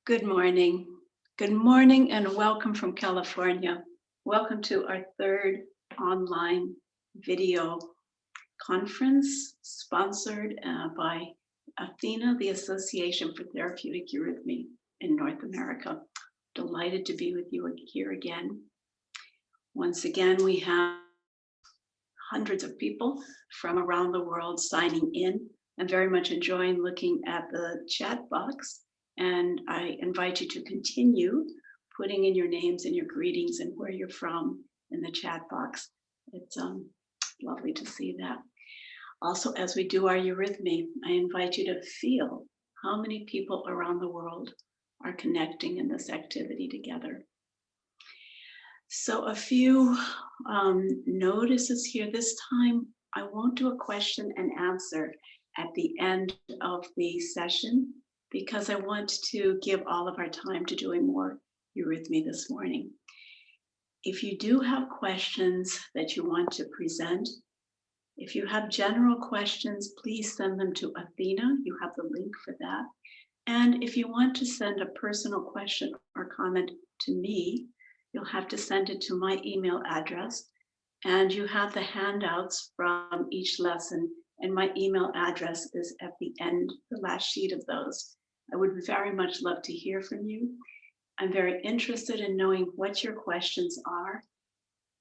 Good morning. Good morning and welcome from California. Welcome to our third online video conference sponsored by ATHENA, the Association for Therapeutic Eurythmy in North America. Delighted to be with you here again. Once again, we have hundreds of people from around the world signing in. I'm very much enjoying looking at the chat box. And I invite you to continue putting in your names and your greetings and where you're from in the chat box. It's lovely to see that. Also, as we do our Eurythmy, I invite you to feel how many people around the world are connecting in this activity together. So a few notices here. This time, I won't do a question and answer at the end of the session, because I want to give all of our time to doing more Eurythmy this morning. If you do have questions that you want to present, if you have general questions, please send them to Athena. You have the link for that. And if you want to send a personal question or comment to me, you'll have to send it to my email address. And you have the handouts from each lesson, and my email address is at the end, the last sheet of those. I would very much love to hear from you. I'm very interested in knowing what your questions are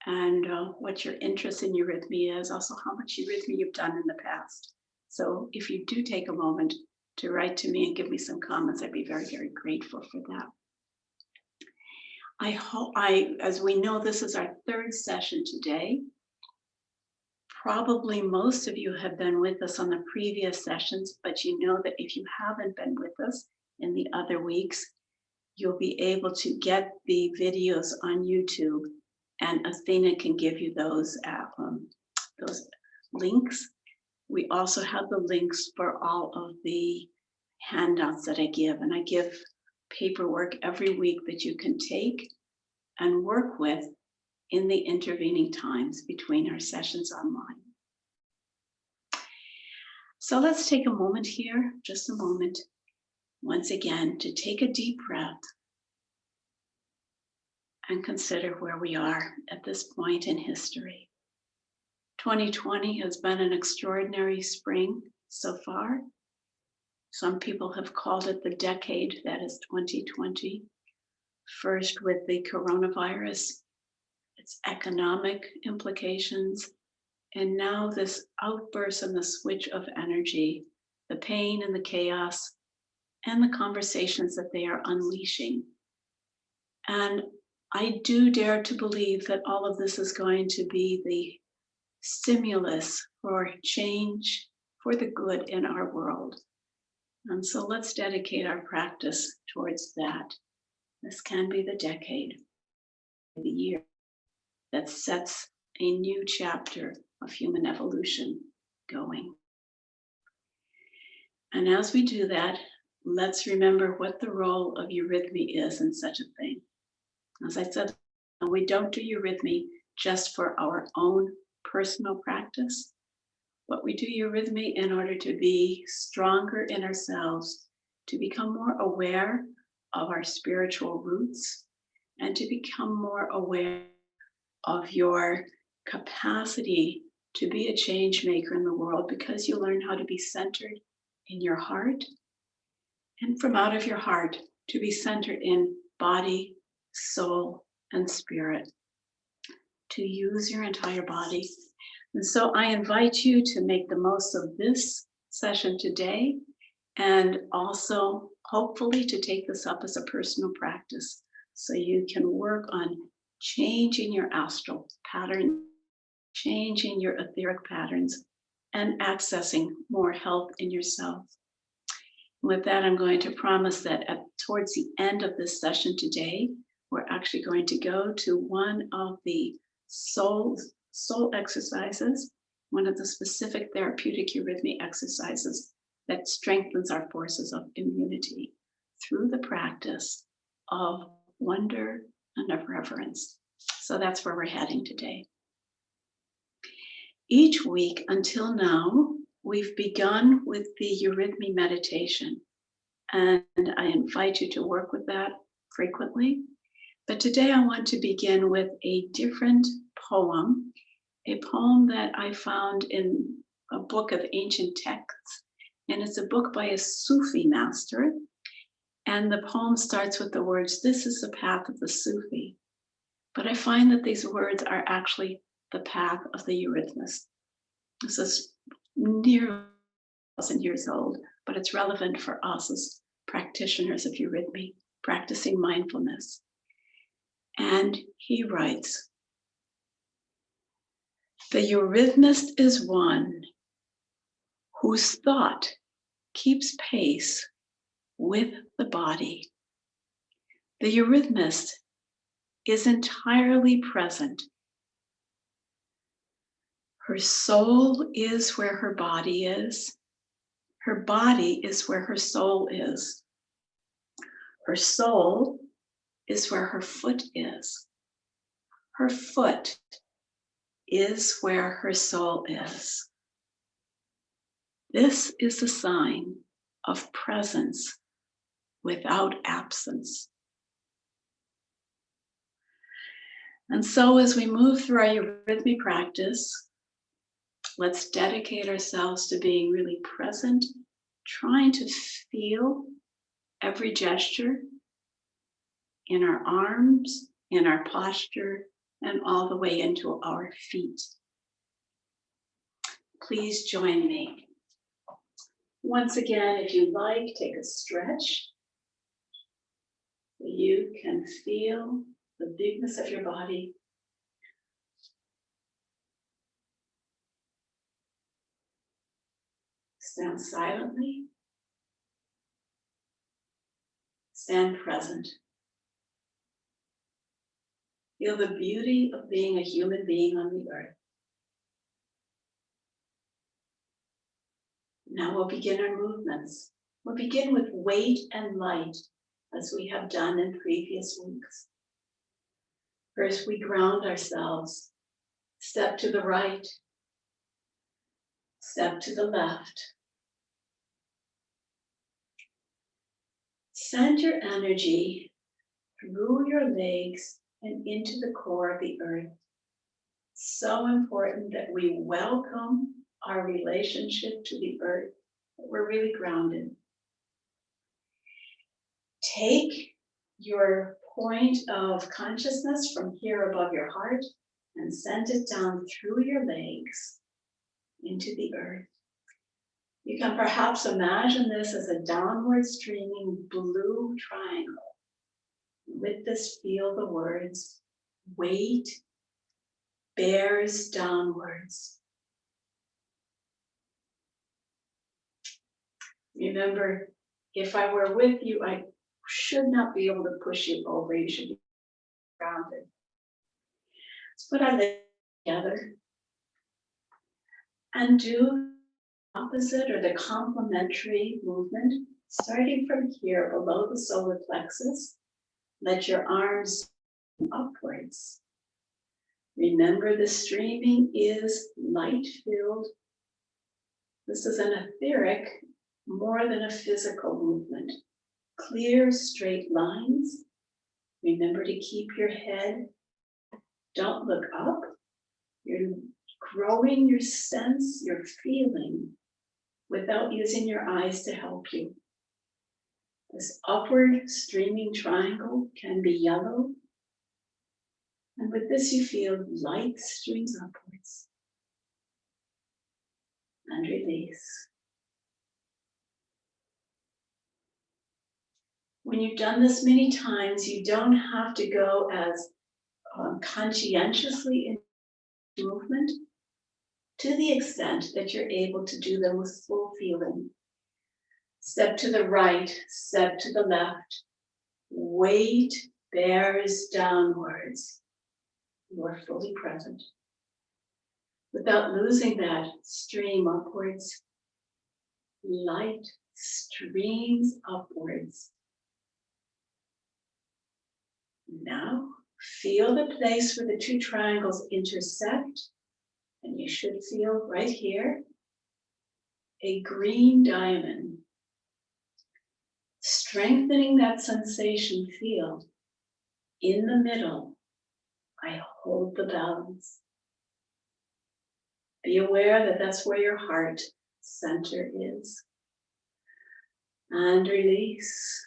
and what your interest in Eurythmy is, also how much Eurythmy you've done in the past. So if you do take a moment to write to me and give me some comments, I'd be very, very grateful for that. I hope, as we know, this is our third session today. Probably most of you have been with us on the previous sessions, but you know that if you haven't been with us in the other weeks, you'll be able to get the videos on YouTube, and Athena can give you those links. We also have the links for all of the handouts that I give, and I give paperwork every week that you can take and work with in the intervening times between our sessions online. So let's take a moment here, just a moment, once again, to take a deep breath and consider where we are at this point in history. 2020 has been an extraordinary spring so far. Some people have called it the decade that is 2020. First with the coronavirus, its economic implications, and now this outburst and the switch of energy, the pain and the chaos, and the conversations that they are unleashing. And I do dare to believe that all of this is going to be the stimulus for change, for the good in our world. And so let's dedicate our practice towards that. This can be the decade, the year that sets a new chapter of human evolution going. And as we do that, let's remember what the role of Eurythmy is in such a thing. As I said, we don't do Eurythmy just for our own personal practice, but we do Eurythmy in order to be stronger in ourselves, to become more aware of our spiritual roots, and to become more aware of your capacity to be a change maker in the world, because you learn how to be centered in your heart, and from out of your heart to be centered in body, soul, and spirit, to use your entire body. And so I invite you to make the most of this session today, and also hopefully to take this up as a personal practice so you can work on changing your astral pattern, changing your etheric patterns, and accessing more health in yourself. With that, I'm going to promise that towards the end of this session today, we're actually going to go to one of the soul exercises, one of the specific therapeutic Eurythmy exercises that strengthens our forces of immunity through the practice of wonder and of reverence. So that's where we're heading today. Each week until now, we've begun with the Eurythmy meditation. and I invite you to work with that frequently. But today I want to begin with a different poem, a poem that I found in a book of ancient texts, and it's a book by a Sufi master. And the poem starts with the words, "This is the path of the Sufi." But I find that these words are actually the path of the Eurythmist. This is nearly 1,000 years old, but it's relevant for us as practitioners of eurythmy, practicing mindfulness. And he writes, "The eurythmist is one whose thought keeps pace with the body. The eurythmist is entirely present. Her soul is where her body is. Her body is where her soul is. Her soul is where her foot is. Her foot is where her soul is. This is a sign of presence without absence." And so as we move through our eurythmy practice, let's dedicate ourselves to being really present, trying to feel every gesture in our arms, in our posture, and all the way into our feet. Please join me. Once again, if you like, take a stretch. You can feel the bigness of your body. Stand silently. Stand present. Feel the beauty of being a human being on the earth. Now we'll begin our movements. We'll begin with weight and light, as we have done in previous weeks. First, we ground ourselves. Step to the right. Step to the left. Send your energy through your legs and into the core of the earth. So important that we welcome our relationship to the earth, that we're really grounded. Take your point of consciousness from here above your heart and send it down through your legs into the earth. You can perhaps imagine this as a downward streaming blue triangle. With this, feel the words, weight bears downwards. Remember, if I were with you, I should not be able to push you over. You should be grounded. Let's put our legs together and do the opposite or the complementary movement, starting from here below the solar plexus. Let your arms upwards. Remember, the streaming is light-filled. This is an etheric more than a physical movement. Clear, straight lines. Remember to keep your head. Don't look up. You're growing your sense, your feeling, without using your eyes to help you. This upward streaming triangle can be yellow. And with this, you feel light streams upwards. And release. When you've done this many times, you don't have to go as conscientiously into movement, to the extent that you're able to do them with full feeling. Step to the right, step to the left. Weight bears downwards. You are fully present. Without losing that, stream upwards. Light streams upwards. Now, feel the place where the two triangles intersect, and you should feel right here a green diamond. Strengthening that sensation field in the middle, I hold the balance. Be aware that that's where your heart center is. And release,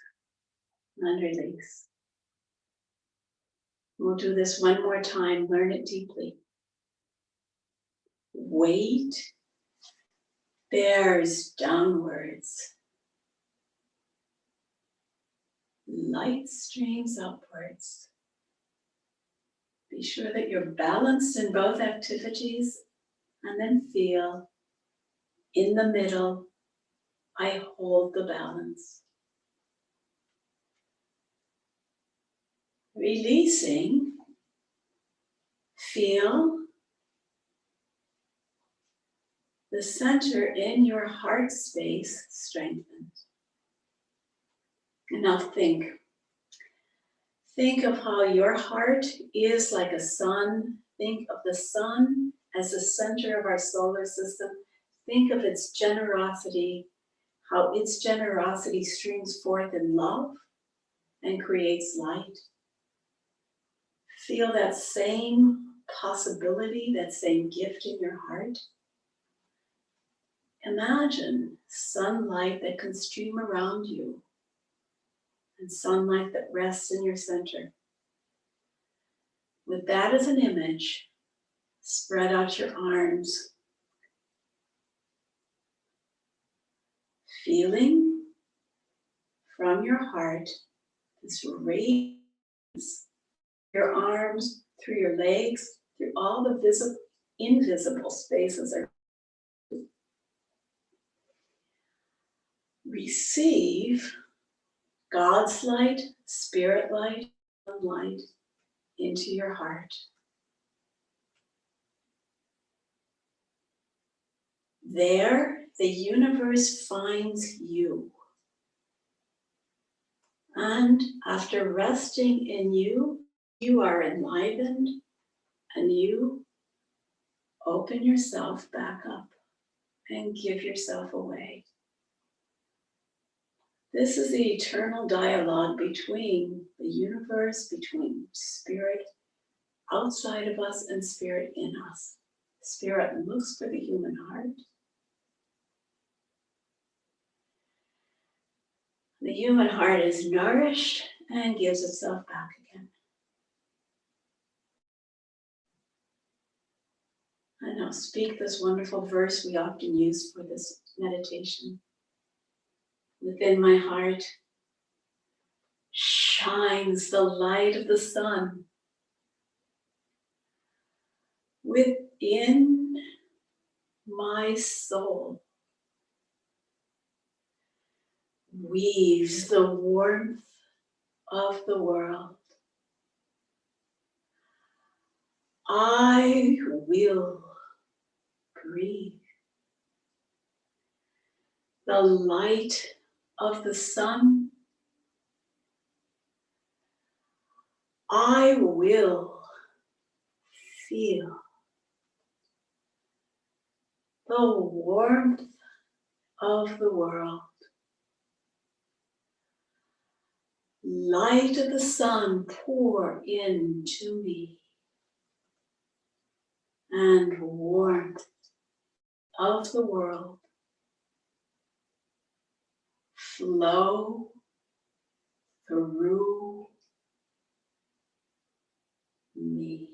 and release. We'll do this one more time, learn it deeply. Weight bears downwards. Light streams upwards. Be sure that you're balanced in both activities, and then feel in the middle, I hold the balance. Releasing, feel the center in your heart space strengthened. And now think. Think of how your heart is like a sun. Think of the sun as the center of our solar system. Think of its generosity, how its generosity streams forth in love and creates light. Feel that same possibility, that same gift in your heart. Imagine sunlight that can stream around you and sunlight that rests in your center. With that as an image, spread out your arms, feeling from your heart this raise your arms through your legs, through all the visible, invisible spaces. Receive God's light, spirit light, and light into your heart. There, the universe finds you. And after resting in you, you are enlivened and you open yourself back up and give yourself away. This is the eternal dialogue between the universe, between spirit outside of us and spirit in us. Spirit looks for the human heart. The human heart is nourished and gives itself back again. And now speak this wonderful verse we often use for this meditation. Within my heart shines the light of the sun. Within my soul weaves the warmth of the world. I will breathe the light of the sun. I will feel the warmth of the world. Light of the sun pour into me, and warmth of the world flow through me.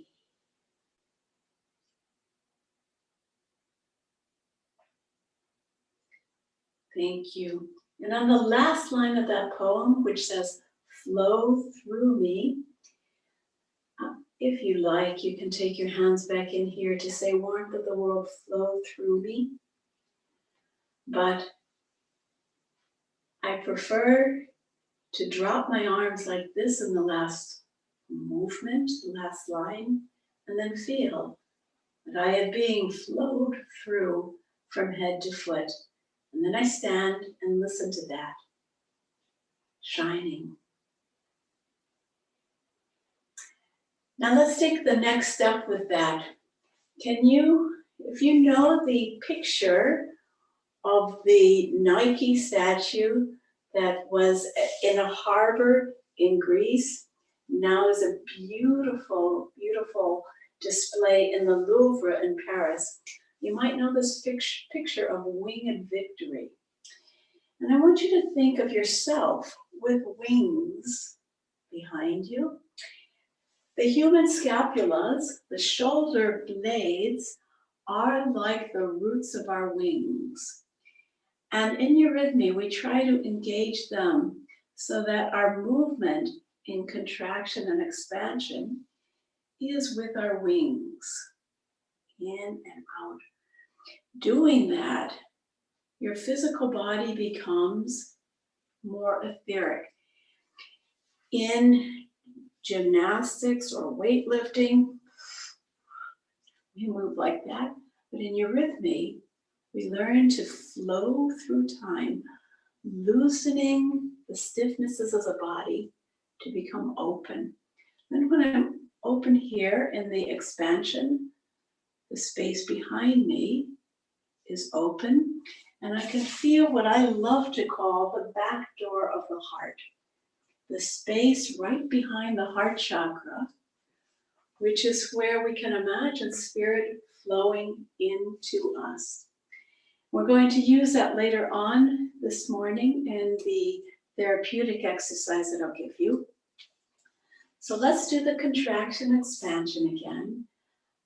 Thank you. And on the last line of that poem, which says, flow through me, if you like, you can take your hands back in here to say, warmth of the world, flow through me. But I prefer to drop my arms like this in the last movement, the last line, and then feel that I am being flowed through from head to foot. And then I stand and listen to that shining. Now let's take the next step with that. Can you, if you know the picture of the Nike statue that was in a harbor in Greece now is a beautiful, beautiful display in the Louvre in Paris. You might know this picture of winged victory. And I want you to think of yourself with wings behind you. The human scapulas, the shoulder blades, are like the roots of our wings. And in Eurythmy, we try to engage them so that our movement in contraction and expansion is with our wings, in and out. Doing that, your physical body becomes more etheric. In gymnastics or weightlifting, we move like that. But in Eurythmy, we learn to flow through time, loosening the stiffnesses of the body to become open. And when I'm open here in the expansion, the space behind me is open, and I can feel what I love to call the back door of the heart. The space right behind the heart chakra, which is where we can imagine spirit flowing into us. We're going to use that later on this morning in the therapeutic exercise that I'll give you. So let's do the contraction expansion again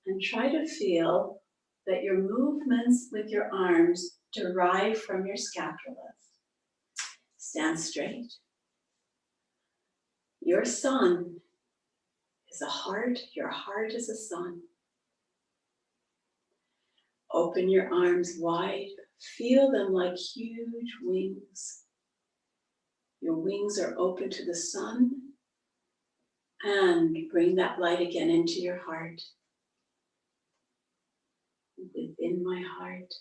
and try to feel that your movements with your arms derive from your scapulas. Stand straight. Your sun is a heart. Your heart is a sun. Open your arms wide. Feel them like huge wings. Your wings are open to the sun, and bring that light again into your heart. Within my heart.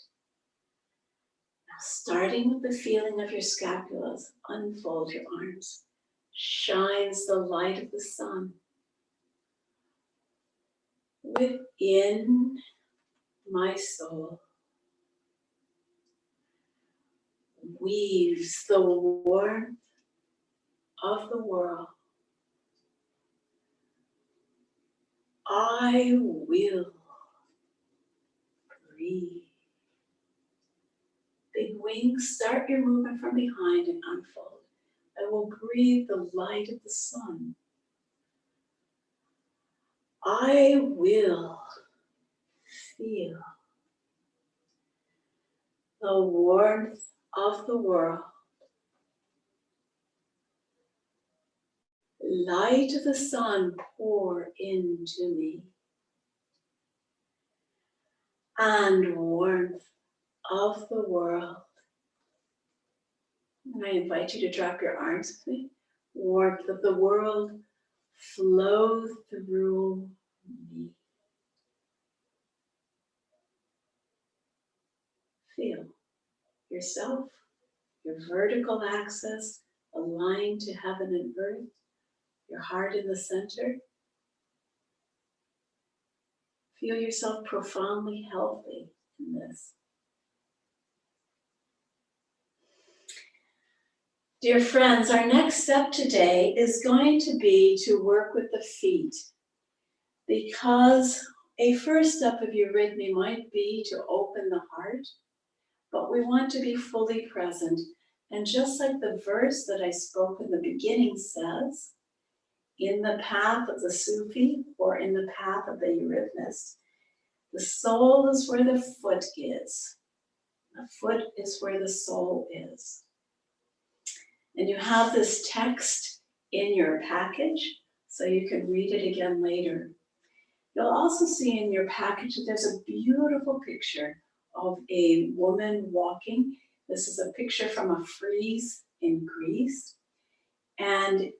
Now, starting with the feeling of your scapulas, unfold your arms. Shines the light of the sun. Within my soul. Weaves the warmth of the world. I will breathe. Big wings, start your movement from behind and unfold. I will breathe the light of the sun. I will feel the warmth of the world. Light of the sun pour into me. And warmth of the world. And I invite you to drop your arms with me. Warmth of the world flow through me. Feel yourself, your vertical axis aligned to heaven and earth, your heart in the center. Feel yourself profoundly healthy in this. Dear friends, our next step today is going to be to work with the feet, because a first step of Eurythmy might be to open the heart, but we want to be fully present. And just like the verse that I spoke in the beginning says, in the path of the Sufi or in the path of the Eurythmist, the soul is where the foot is. The foot is where the soul is. And you have this text in your package, so you can read it again later. You'll also see in your package that there's a beautiful picture of a woman walking. This is a picture from a frieze in Greece. And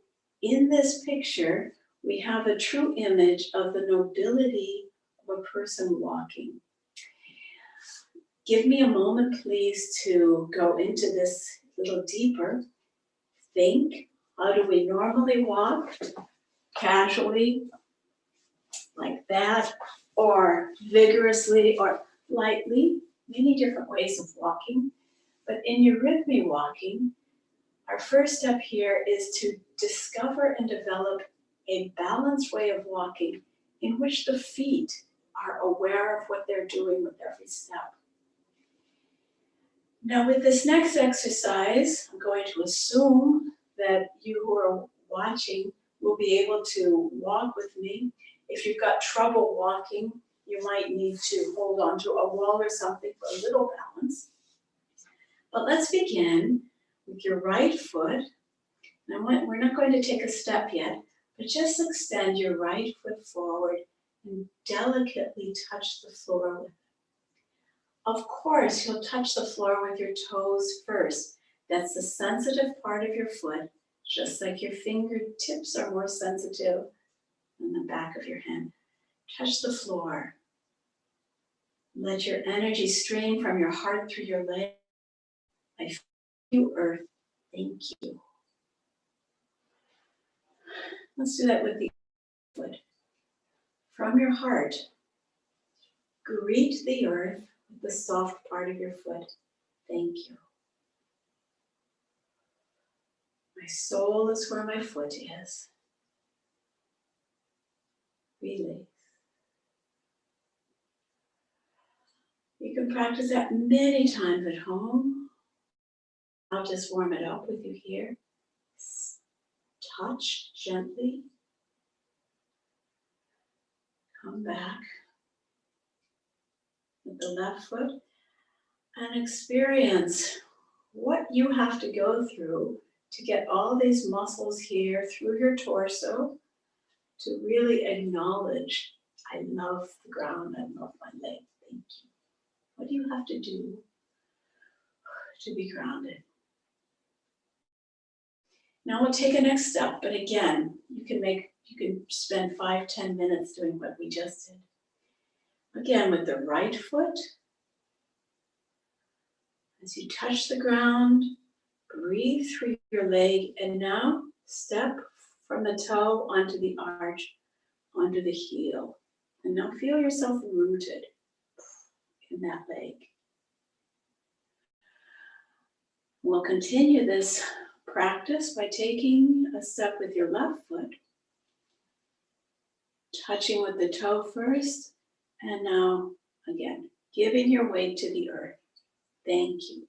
in this picture, we have a true image of the nobility of a person walking. Give me a moment, please, to go into this a little deeper. Think, how do we normally walk? Casually, like that, or vigorously, or lightly. Many different ways of walking. But in Eurythmy walking, Our first step here is to discover and develop a balanced way of walking in which the feet are aware of what they're doing with every step. Now with this next exercise, I'm going to assume that you who are watching will be able to walk with me. If you've got trouble walking, you might need to hold on to a wall or something for a little balance. But let's begin with your right foot. Now we're not going to take a step yet, but just extend your right foot forward and delicately touch the floor with it. Of course, you'll touch the floor with your toes first. That's the sensitive part of your foot, just like your fingertips are more sensitive than the back of your hand. Touch the floor. Let your energy stream from your heart through your leg. I feel you, Earth. Thank you. Let's do that with the foot. From your heart, greet the earth with the soft part of your foot. Thank you. My soul is where my foot is. Release. You can practice that many times at home. I'll just warm it up with you here. Touch gently. Come back with the left foot and experience what you have to go through to get all these muscles here through your torso to really acknowledge, I love the ground, I love my leg, thank you. What do you have to do to be grounded? Now we'll take a next step, but again, you can spend 5-10 minutes doing what we just did. Again, with the right foot, as you touch the ground, breathe through your leg, and now step from the toe onto the arch, onto the heel. And now feel yourself rooted in that leg. We'll continue this practice by taking a step with your left foot, touching with the toe first, and now, again, giving your weight to the earth. Thank you,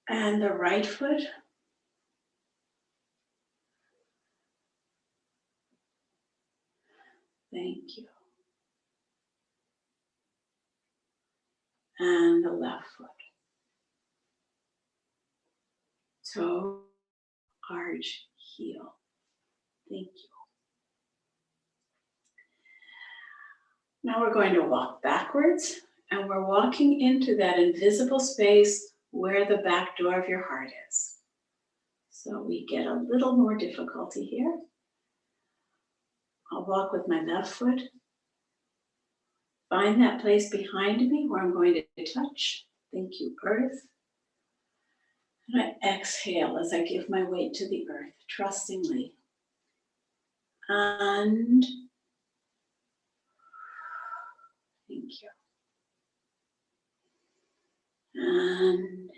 earth. And the right foot. Thank you. And the left foot. Toe, arch, heel. Thank you. Now we're going to walk backwards, and we're walking into that invisible space where the back door of your heart is. So we get a little more difficulty here. I'll walk with my left foot. Find that place behind me where I'm going to touch. Thank you, earth. And I exhale as I give my weight to the earth, trustingly. And thank you. And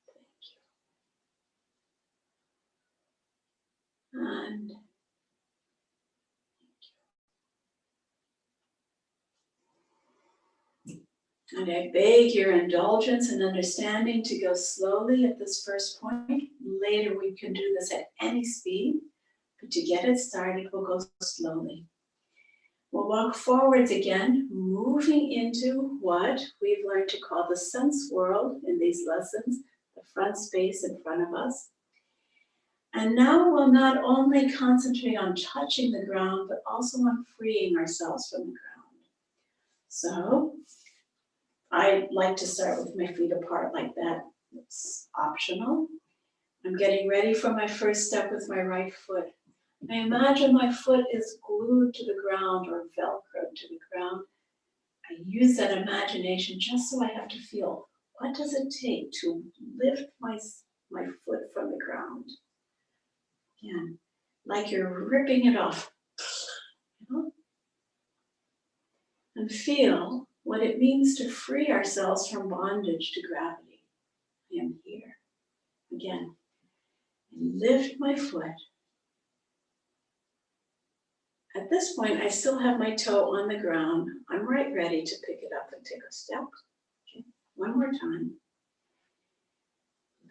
thank you. And And I beg your indulgence and understanding to go slowly at this first point. Later we can do this at any speed, but to get it started, we'll go slowly. We'll walk forwards again, moving into what we've learned to call the sense world in these lessons, the front space in front of us. And now we'll not only concentrate on touching the ground, but also on freeing ourselves from the ground. So I like to start with my feet apart like that. It's optional. I'm getting ready for my first step with my right foot. I imagine my foot is glued to the ground or Velcro to the ground. I use that imagination just so I have to feel, what does it take to lift my foot from the ground? Again, like you're ripping it off. You know? And feel what it means to free ourselves from bondage to gravity. I am here. Again, lift my foot. At this point, I still have my toe on the ground. I'm right ready to pick it up and take a step. Okay. One more time.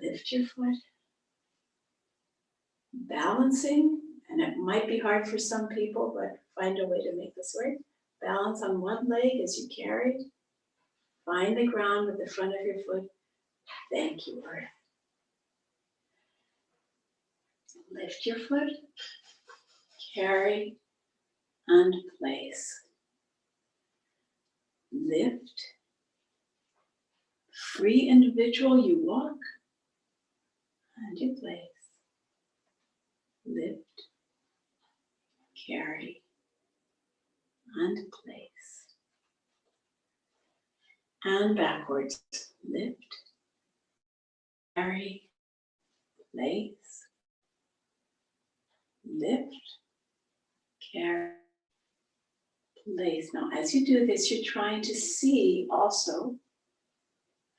Lift your foot. Balancing, and it might be hard for some people, but find a way to make this work. Balance on one leg as you carry. Find the ground with the front of your foot. Thank you, Earth. Lift your foot. Carry and place. Lift. Free individual, you walk and you place. Lift, carry, and place. And backwards. Lift, carry, place. Lift, carry, place. Now, as you do this, you're trying to see also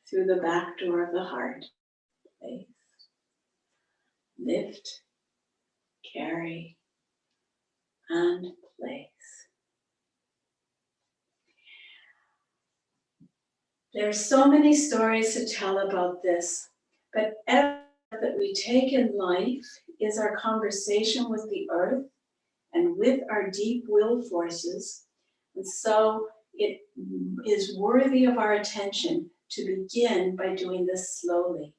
through the back door of the heart. Place. Lift, carry, and place. There are so many stories to tell about this, but every step that we take in life is our conversation with the earth and with our deep will forces. And so it is worthy of our attention to begin by doing this slowly.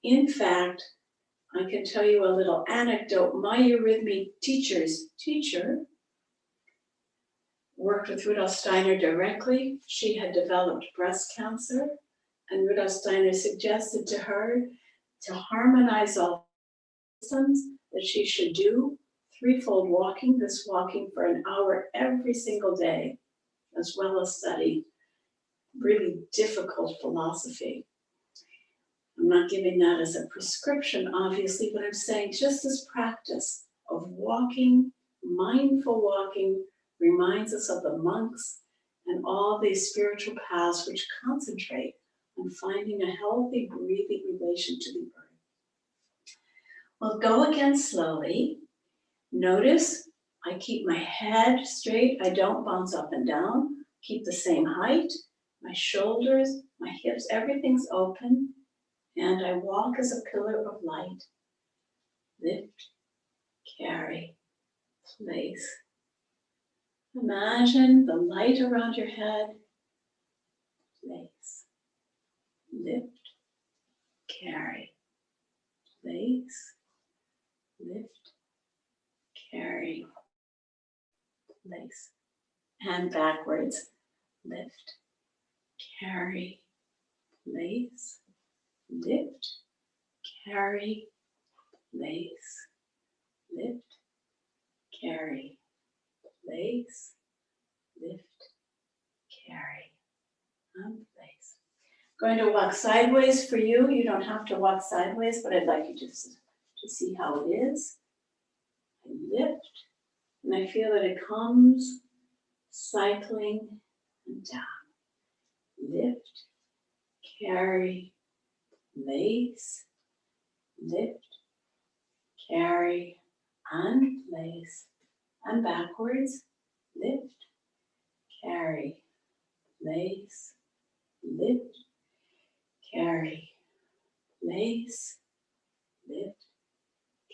In fact, I can tell you a little anecdote. My EURYTHMY teacher's teacher worked with Rudolf Steiner directly. She had developed breast cancer, and Rudolf Steiner suggested to her to harmonize all systems that she should do threefold walking, this walking for an hour every single day, as well as study really difficult philosophy. I'm not giving that as a prescription, obviously, but I'm saying just this practice of walking, mindful walking, reminds us of the monks and all these spiritual paths which concentrate on finding a healthy, breathing relation to the earth. We'll go again slowly. Notice I keep my head straight. I don't bounce up and down. Keep the same height. My shoulders, my hips, everything's open. And I walk as a pillar of light. Lift, carry, place. Imagine the light around your head. Place. Lift, carry, place. Lift, carry, place. And backwards. Lift, carry, place. Lift, carry, place. Lift, carry, place. Lift, carry, and place. Going to walk sideways for you. You don't have to walk sideways, but I'd like you to see how it is. I lift, and I feel that it comes cycling and down. Lift, carry, place, lift, carry, and place, and backwards, lift, carry, place, lift, carry, place, lift,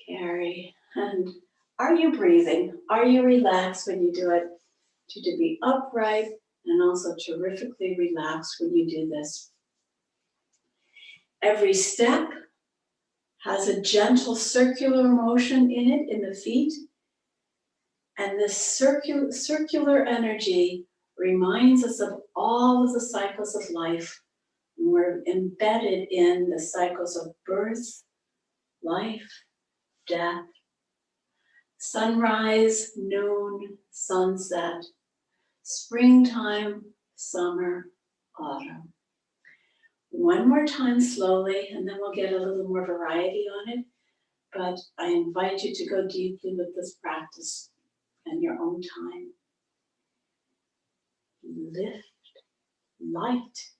carry, and are you breathing? Are you relaxed when you do it? To be upright and also terrifically relaxed when you do this. Every step has a gentle circular motion in it, in the feet. And this circular energy reminds us of all of the cycles of life. And we're embedded in the cycles of birth, life, death, sunrise, noon, sunset, springtime, summer, autumn. One more time slowly, and then we'll get a little more variety on it. But I invite you to go deeply with this practice in your own time. lift, light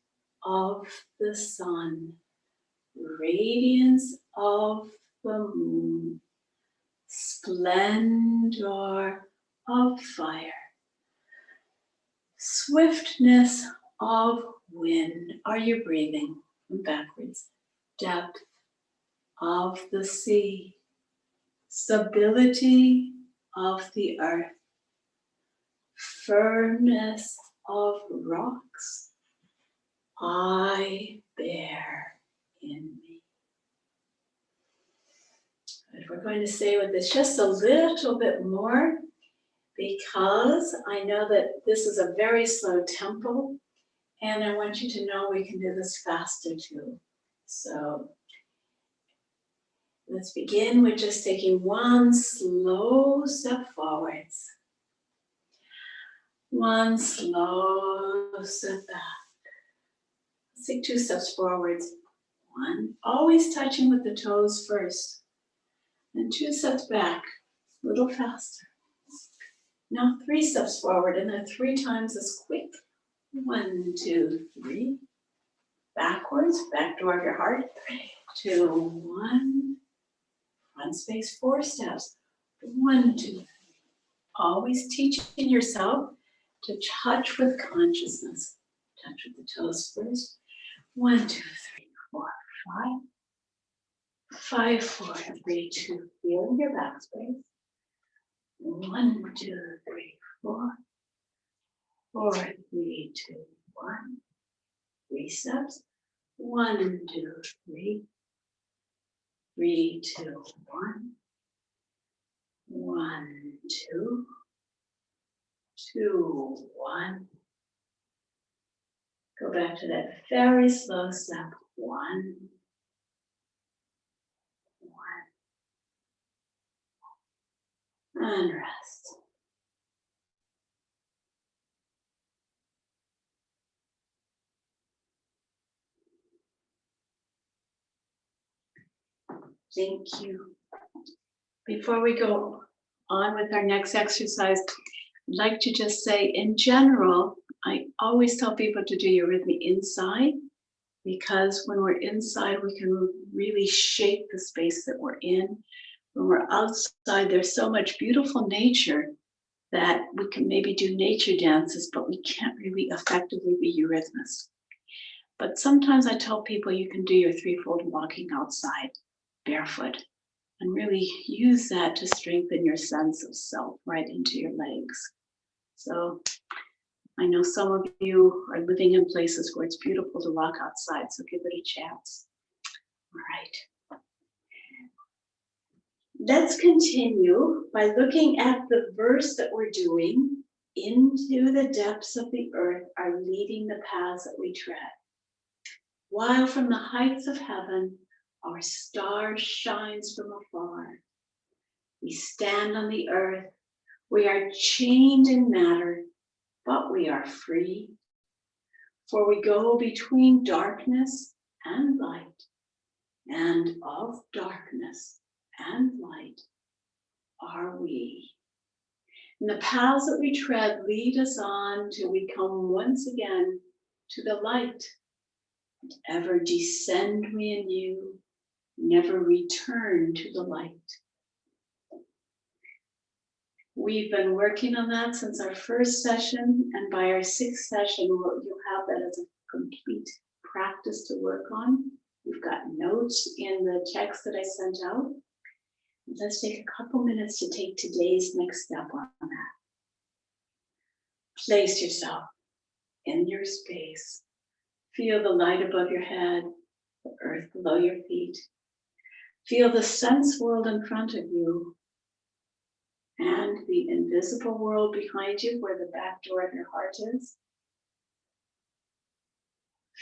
of the sun, radiance of the moon, splendor of fire, swiftness of wind. Are you breathing? Backwards. Depth of the sea, stability of the earth, firmness of rocks, I bear in me. But we're going to say with this just a little bit more, because I know that this is a very slow tempo, and I want you to know we can do this faster too. So let's begin with just taking one slow step forwards. One slow step back. Let's take 2 steps forwards. One, always touching with the toes first. And 2 steps back, a little faster. Now 3 steps forward, and then 3 times as quick. 1, 2, 3. Backwards, back door of your heart. 3, 2, 1. Front space, 4 steps. 1, 2, 3. Always teaching yourself to touch with consciousness. Touch with the toes first. 1, 2, 3, 4, 5. 5, 4, 3, 2. Feel your back space. 1, 2, 3, 4. 4, 3, 2, 1. 3 steps. 1, 2, 3. 3, 2, 1. 1, 2. 2, 1. Go back to that very slow step. 1. 1. And rest. Thank you. Before we go on with our next exercise, I'd like to just say, in general, I always tell people to do eurythmy inside, because when we're inside, we can really shape the space that we're in. When we're outside, there's so much beautiful nature that we can maybe do nature dances, but we can't really effectively be eurythmists. But sometimes I tell people you can do your threefold walking outside, barefoot, and really use that to strengthen your sense of self right into your legs. So I know some of you are living in places where it's beautiful to walk outside, so give it a chance. All right. Let's continue by looking at the verse that we're doing. Into the depths of the earth are leading the paths that we tread. While from the heights of heaven, our star shines from afar. We stand on the earth. We are chained in matter, but we are free. For we go between darkness and light, and of darkness and light are we. And the paths that we tread lead us on till we come once again to the light. Ever descend we anew, never return to the light. We've been working on that since our first session, and by our 6th session, you'll have that as a complete practice to work on. We've got notes in the text that I sent out. Let's take a couple minutes to take today's next step on that. Place yourself in your space. Feel the light above your head, the earth below your feet. Feel the sense world in front of you and the invisible world behind you where the back door of your heart is.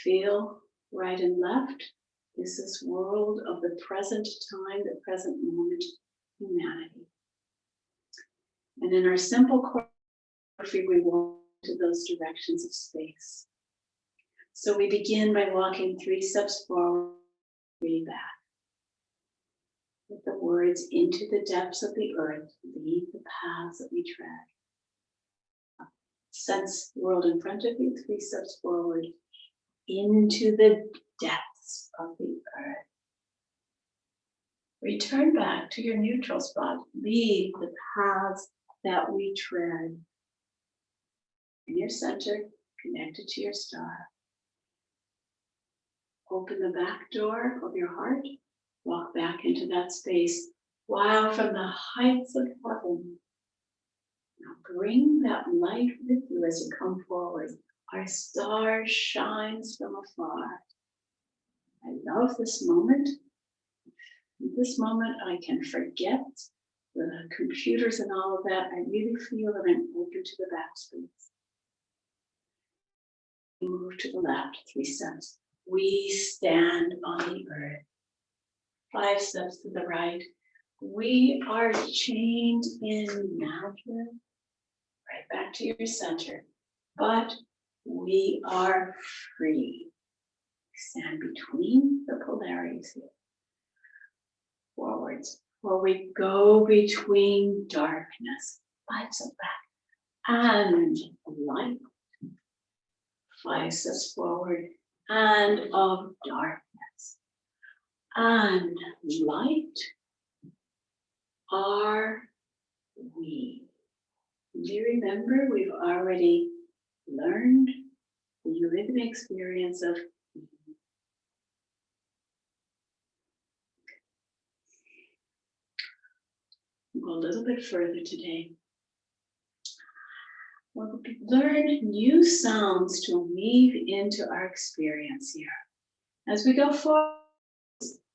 Feel right and left is this world of the present time, the present moment, humanity. And in our simple choreography, we walk to those directions of space. So we begin by walking 3 steps forward, 3 back. With the words, into the depths of the earth, lead the paths that we tread. sense world in front of you, 3 steps forward into the depths of the earth. Return back to your neutral spot. Leave the paths that we tread. In your center, connected to your star. Open the back door of your heart. Walk back into that space. While from the heights of heaven, now bring that light with you as you come forward. Our star shines from afar. I love this moment. In this moment, I can forget the computers and all of that. I really feel that I'm open to the backspace. Move to the left, 3 steps. We stand on the earth. 5 steps to the right. We are chained in matter. Right back to your center. But we are free. Stand between the polarities here. Forwards. Or we go between darkness. 5 steps back. And light. 5 steps forward. And of darkness. And light are we. Do you remember we've already learned the eurythmy experience of go a little bit further today. We'll learn new sounds to weave into our experience here. As we go forward,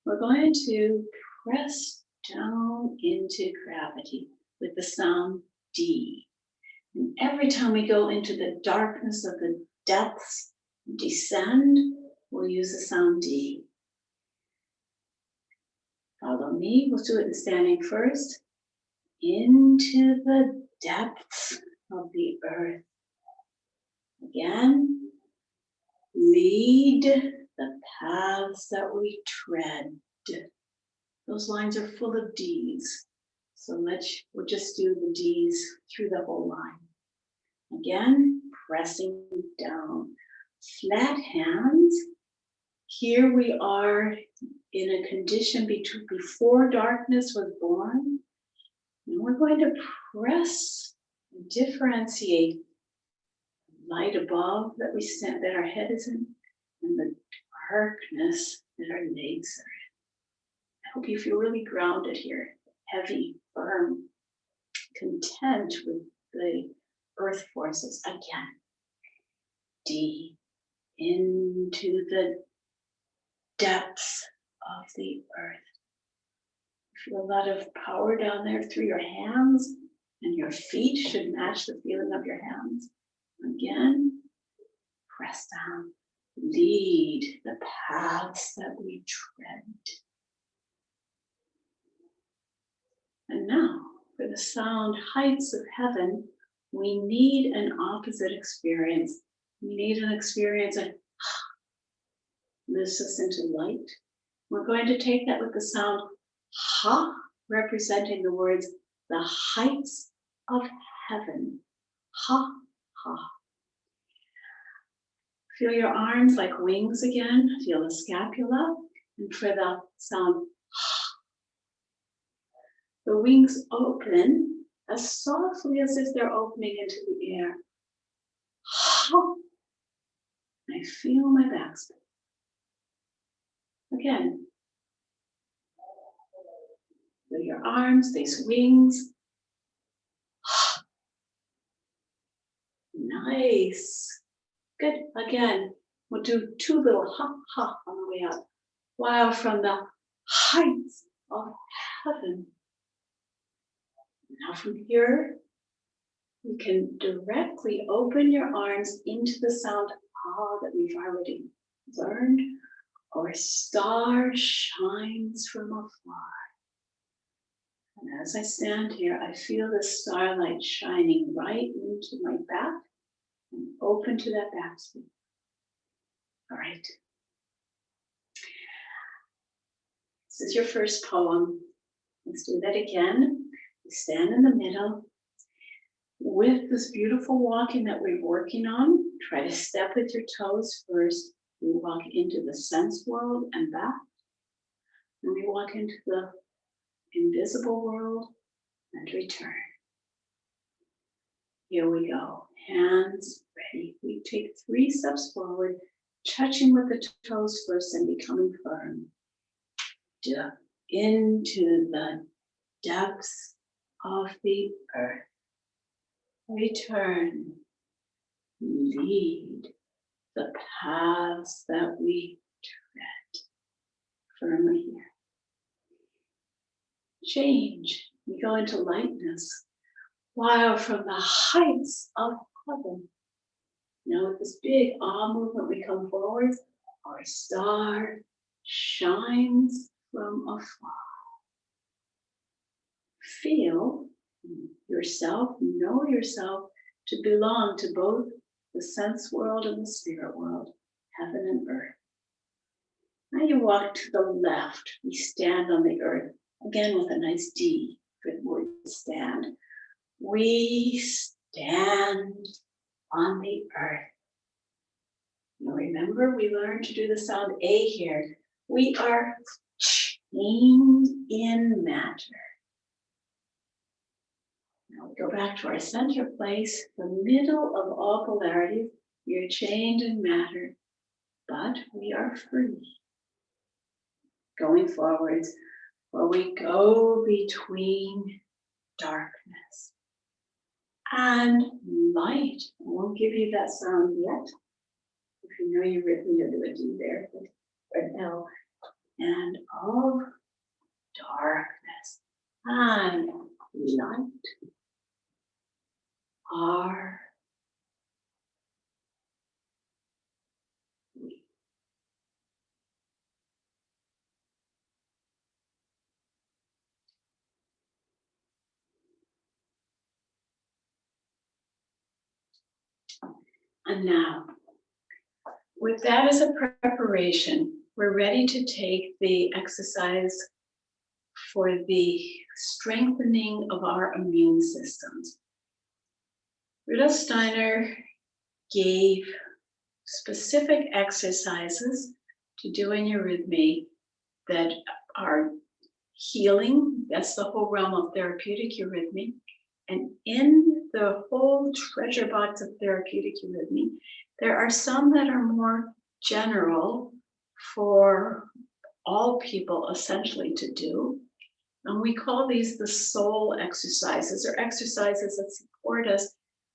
we're going to press down into gravity with the sound D. And every time we go into the darkness of the depths, descend, we'll use the sound D. Follow me, we'll do it in standing first. Into the depths of the earth. Again, lead the paths that we tread. Those lines are full of D's. So we'll just do the D's through the whole line. Again, pressing down. Flat hands. Here we are in a condition before darkness was born. And we're going to press and differentiate light above that we stand, that our head is in, and the darkness that our legs are in. I hope you feel really grounded here, heavy, firm, content with the earth forces. Again, D, into the depths of the earth. Feel a lot of power down there through your hands, and your feet should match the feeling of your hands. Again, press down. Lead the paths that we tread. And now, for the sound heights of heaven, we need an opposite experience. We need an experience that lifts us into light. We're going to take that with the sound ha, representing the words, the heights of heaven. Ha, ha. Feel your arms like wings again. Feel the scapula. And for the sound ha, the wings open as softly as if they're opening into the air. Ha. I feel my backspace. Again. Feel your arms, these wings. Nice. Good. Again, we'll do 2 little ha ha on the way up. While from the heights of heaven. Now from here, you can directly open your arms into the sound ah that we've already learned. Our star shines from afar. And as I stand here, I feel the starlight shining right into my back and open to that back space. All right. This is your first poem. Let's do that again. We stand in the middle. with this beautiful walking that we're working on, try to step with your toes first. We walk into the sense world and back. And we walk into the invisible world and return. Here we go. Hands ready. We take 3 steps forward, touching with the toes first and becoming firm. Duck into the depths of the earth. Return. Lead the paths that we tread. Firmly here. Change. We go into lightness. While from the heights of heaven. Now with this big ah movement, we come forward. Our star shines from afar. Feel yourself, know yourself to belong to both the sense world and the spirit world, heaven and earth. Now you walk to the left. We stand on the earth, again with a nice D, good word, stand. We stand on the earth. Now remember, we learned to do the sound A here. We are chained in matter. Now we go back to our center place, the middle of all polarities. We are chained in matter, but we are free. Going forwards, where we go between darkness and light. I won't give you that sound yet. If you know your rhythm, you'll do a D there, but L. And of darkness and light are we. And now, with that as a preparation, we're ready to take the exercise for the strengthening of our immune systems. Rudolf Steiner gave specific exercises to do in EURYTHMY that are healing. That's the whole realm of therapeutic EURYTHMY. And in the whole treasure box of therapeutic EURYTHMY, there are some that are more general for all people essentially to do. And we call these the soul exercises, or exercises that support us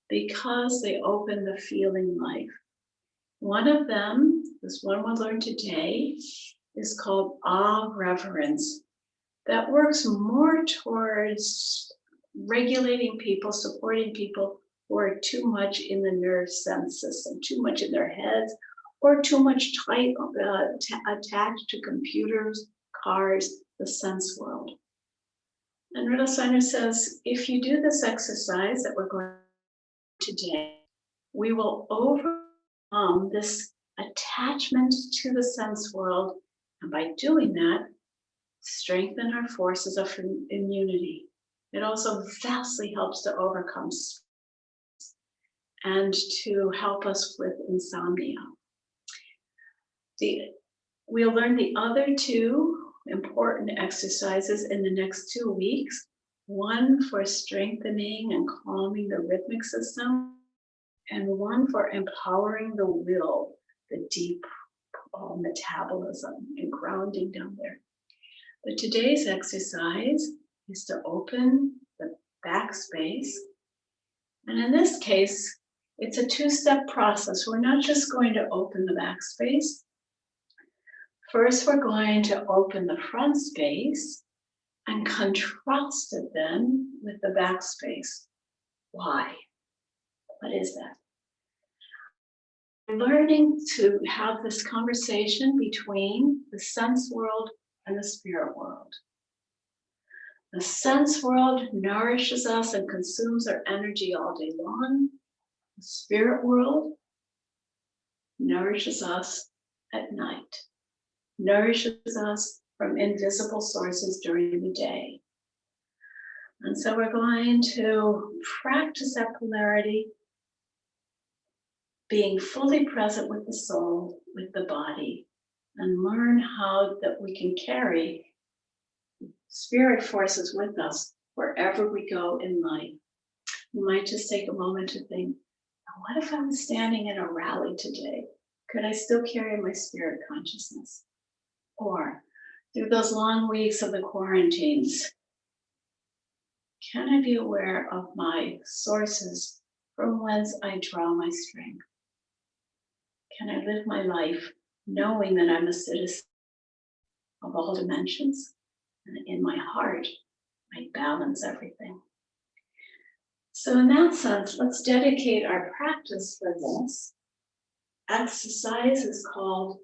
because they open the feeling life. One of them, this one we'll learn today, is called Reverence. That works more towards regulating people, supporting people who are too much in the nerve sense system, too much in their heads, or too much attached to computers, cars, the sense world. And Rudolf Steiner says, if you do this exercise that we're going to do today, we will overcome this attachment to the sense world, and by doing that, strengthen our forces of immunity. It also vastly helps to overcome stress and to help us with insomnia. We'll learn the other 2 important exercises in the next 2 weeks. One for strengthening and calming the rhythmic system, and one for empowering the will, the deep metabolism and grounding down there. But today's exercise is to open the backspace. And in this case, it's a 2-step process. We're not just going to open the backspace. First, we're going to open the front space and contrast it then with the backspace. Why? What is that? We're learning to have this conversation between the sense world and the spirit world. The sense world nourishes us and consumes our energy all day long. The spirit world nourishes us at night, nourishes us from invisible sources during the day. And so we're going to practice that polarity, being fully present with the soul, with the body, and learn how that we can carry spirit forces with us wherever we go in life. You might just take a moment to think, what if I was standing in a rally today? Could I still carry my spirit consciousness? Or through those long weeks of the quarantines, can I be aware of my sources from whence I draw my strength? Can I live my life knowing that I'm a citizen of all dimensions? And in my heart, I balance everything. So in that sense, let's dedicate our practice for this. Exercise is called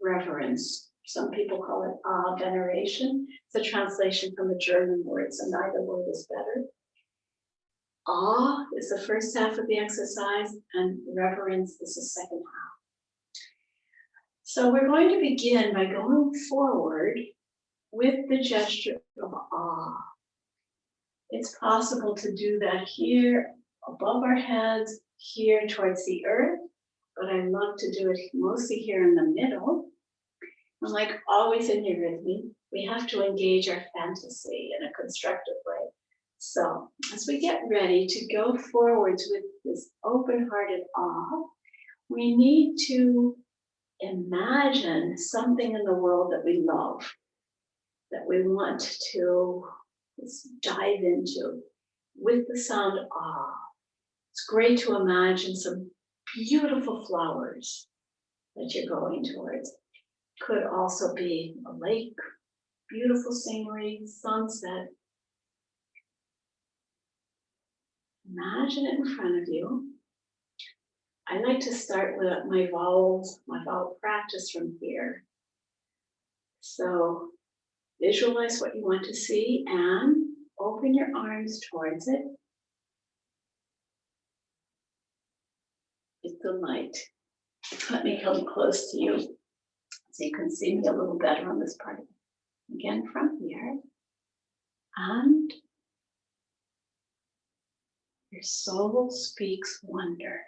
Reverence. Some people call it veneration. It's a translation from the German word, so neither word is better. Awe is the first half of the exercise, and reverence is the second half. So we're going to begin by going forward with the gesture of awe. It's possible to do that here above our heads, here towards the earth, but I love to do it mostly here in the middle. And like always in EURYTHMY, we have to engage our fantasy in a constructive way. So as we get ready to go forwards with this open-hearted awe, we need to imagine something in the world that we love, that we want to dive into with the sound awe. It's great to imagine some beautiful flowers that you're going towards. Could also be a lake, beautiful scenery, sunset. Imagine it in front of you. I like to start with my vowel practice from here. So visualize what you want to see and open your arms towards it. With the light. Let me come close to you so you can see me a little better on this part. Again from here. And your soul speaks wonder.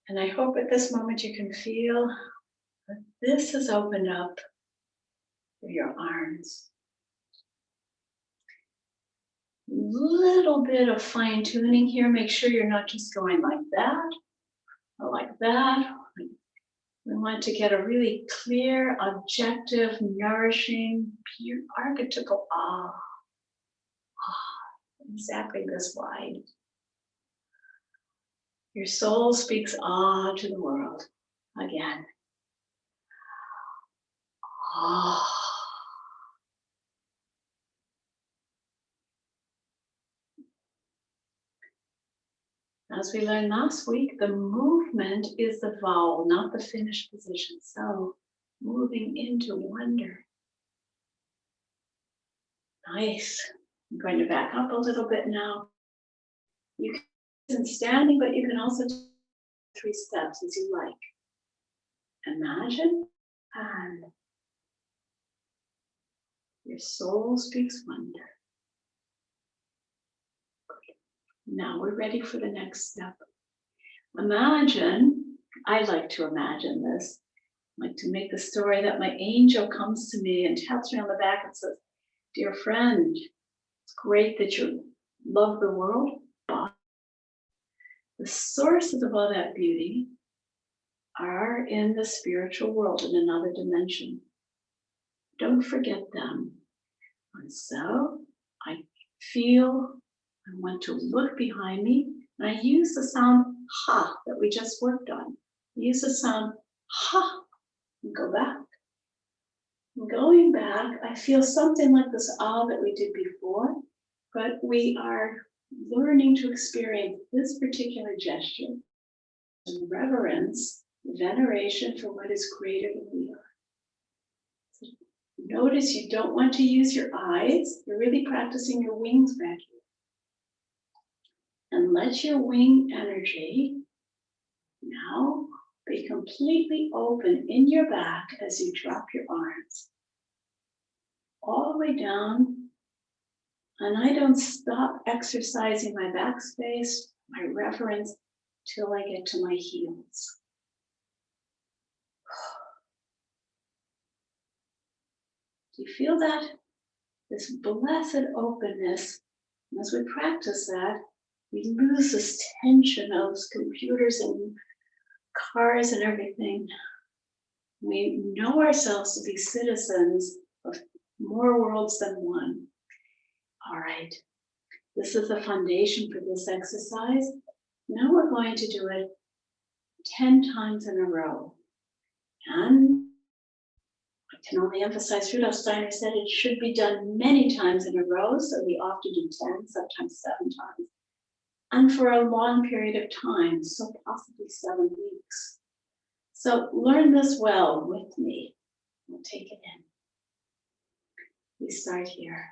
And I hope at this moment you can feel that this has opened up through your arms. Little bit of fine tuning here. Make sure you're not just going like that or like that. We want to get a really clear, objective, nourishing, pure, archetypal awe. Exactly this wide. Your soul speaks awe to the world. Again. Awe. As we learned last week, the movement is the vowel, not the finished position. So, moving into wonder. Nice. I'm going to back up a little bit now. You can standing, but you can also do 3 steps as you like. Imagine and your soul speaks wonder. Now we're ready for the next step. Imagine, I like to imagine this, I like to make the story that my angel comes to me and taps me on the back and says, dear friend, it's great that you love the world, but the sources of all that beauty are in the spiritual world, in another dimension. Don't forget them. And so I feel I want to look behind me, and I use the sound ha that we just worked on. Use the sound ha and go back. And going back, I feel something like this ah that we did before, but we are learning to experience this particular gesture. Reverence, veneration for what is greater than we are. So notice you don't want to use your eyes. You're really practicing your wings back here. And let your wing energy now be completely open in your back as you drop your arms. all the way down, and I don't stop exercising my back space, my reverence, till I get to my heels. Do you feel that? This blessed openness. And as we practice that, we lose this tension of computers and cars and everything. We know ourselves to be citizens of more worlds than one. All right, this is the foundation for this exercise. Now we're going to do it 10 times in a row. And I can only emphasize, Rudolf Steiner said it should be done many times in a row, so we often do 10, sometimes 7 times. And for a long period of time, so possibly 7 weeks. So learn this well with me. We'll take it in. We start here.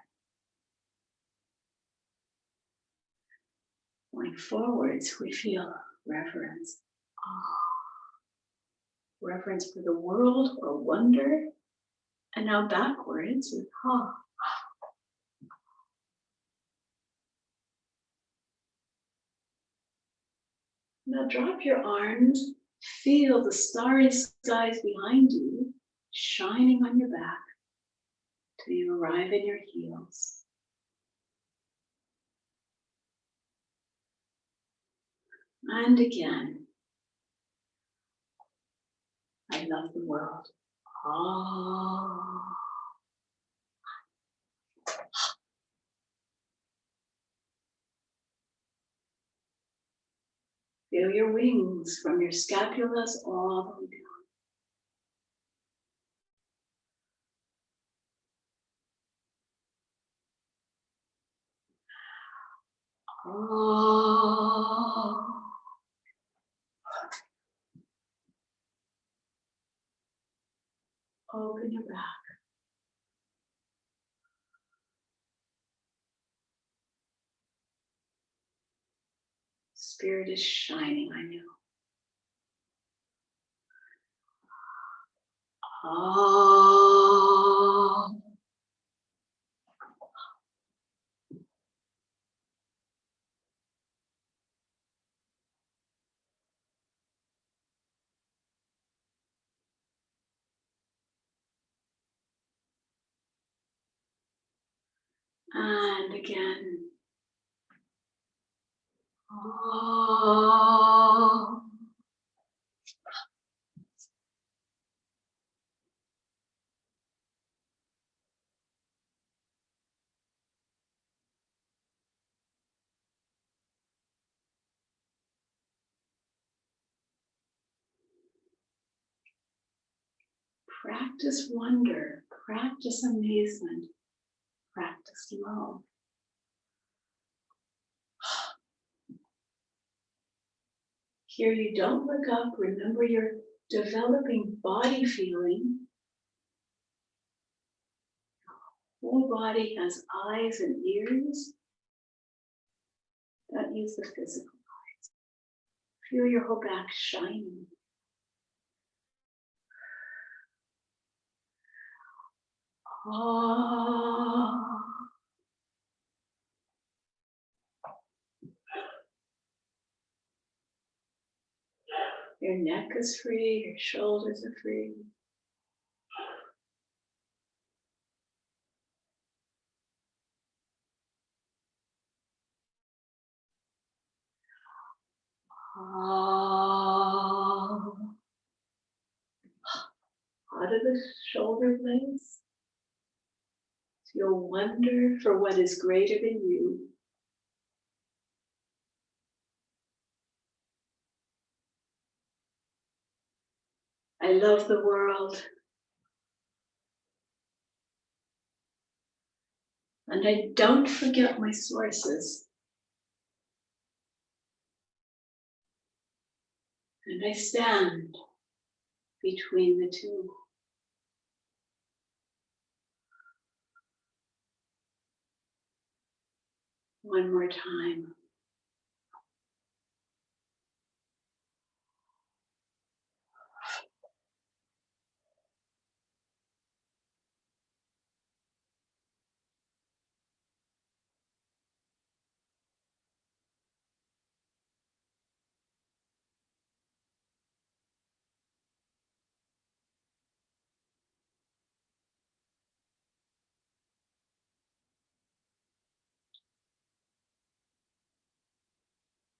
Going forwards, we feel reverence. Reverence for the world or wonder. And now backwards with awe. Now drop your arms. Feel the starry skies behind you, shining on your back till you arrive in your heels. And again, I love the world. Ah. Feel your wings from your scapulas all the way down. Oh. Open your back. Spirit is shining on you. Oh. And again. Oh. Practice wonder, practice amazement, practice love. Here you don't look up, remember your developing body feeling. Whole body has eyes and ears. That means the physical eyes. Feel your whole back shining. Ah. Your neck is free, your shoulders are free. Ah. Out of the shoulder blades. Feel wonder for what is greater than you. I love the world. And I don't forget my sources. And I stand between the two. One more time.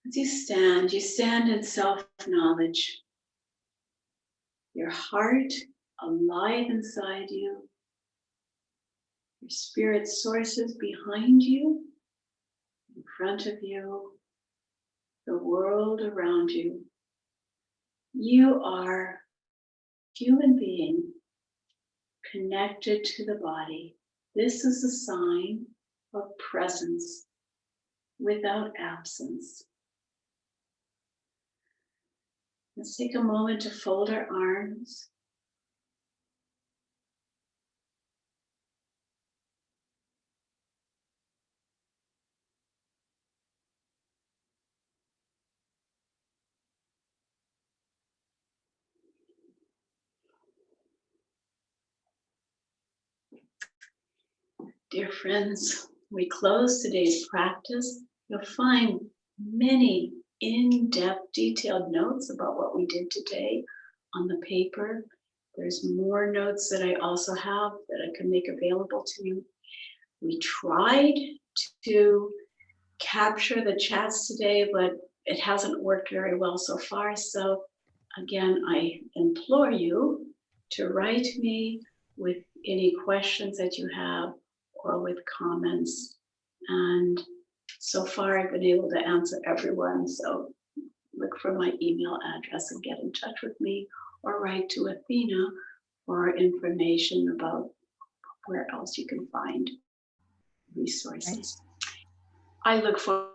As you stand in self-knowledge. Your heart alive inside you. Your spirit sources behind you, in front of you, the world around you. You are a human being connected to the body. This is a sign of presence without absence. Let's take a moment to fold our arms. Dear friends, we close today's practice. You'll find many in-depth, detailed notes about what we did today on the paper. There's more notes that I also have that I can make available to you. We tried to capture the chats today, but it hasn't worked very well so far. So again, I implore you to write me with any questions that you have or with comments. And so far I've been able to answer everyone. So look for my email address and get in touch with me, or write to Athena for information about where else you can find resources. I look forward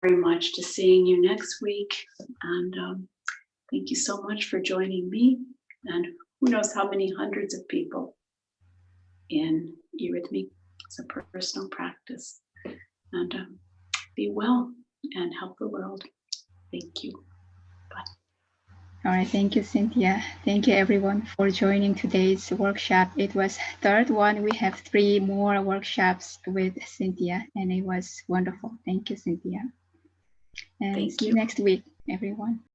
very much to seeing you next week. And thank you so much for joining me. And who knows how many hundreds of people in EURYTHMY. It's a personal practice. And be well and help the world. Thank you. Bye. All right, thank you, Cynthia. Thank you, everyone, for joining today's workshop. It was third one. We have 3 more workshops with Cynthia, and it was wonderful. Thank you, Cynthia. And see you next week, everyone.